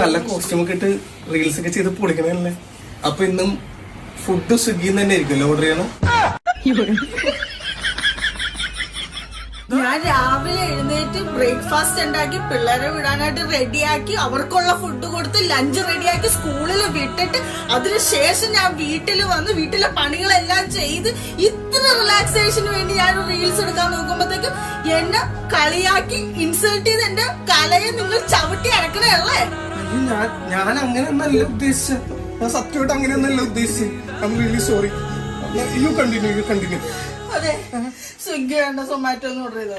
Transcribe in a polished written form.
നല്ല കോസ്റ്റ്യൂം ഒക്കെ ഇട്ട് റീൽസ് ഒക്കെ ചെയ്ത് പൊളിക്കണല്ലേ. അപ്പൊ ഇന്നും ഫുഡ് സ്വിഗ്ഗിന്ന് തന്നെ ആയിരിക്കുമല്ലോ ഓർഡർ ചെയ്യണം. ഞാൻ രാവിലെ എഴുന്നേറ്റ് ബ്രേക്ക്ഫാസ്റ്റ് ഉണ്ടാക്കി പിള്ളേരെ വിടാനായിട്ട് റെഡിയാക്കി അവർക്കുള്ള ഫുഡ് കൊടുത്ത് ലഞ്ച് റെഡിയാക്കി സ്കൂളിൽ വിട്ടിട്ട് അതിനുശേഷം ഞാൻ വീട്ടിൽ വന്ന് വീട്ടിലെ പണികളെല്ലാം ചെയ്ത് ഇത്ര റിലാക്സേഷന് വേണ്ടി ഞാൻ റീൽസ് എടുക്കാൻ നോക്കുമ്പോഴത്തേക്ക് എന്നെ കളിയാക്കി ഇൻസൾട്ട് ചെയ്ത് എന്റെ കലയെ നിങ്ങൾ ചവിട്ടി അടക്കണേ അല്ലേ? ഞാൻ അങ്ങനെയൊന്നല്ല ഉദ്ദേശിച്ചത്. ഞാൻ സത്യമായിട്ട് അങ്ങനെയൊന്നല്ല ഉദ്ദേശിച്ചത്. I am really sorry. You continue. അതെ, സ്വിഗ്ഗി വേണ്ട, സൊമാറ്റോ എന്ന് ഓർഡർ ചെയ്തോ.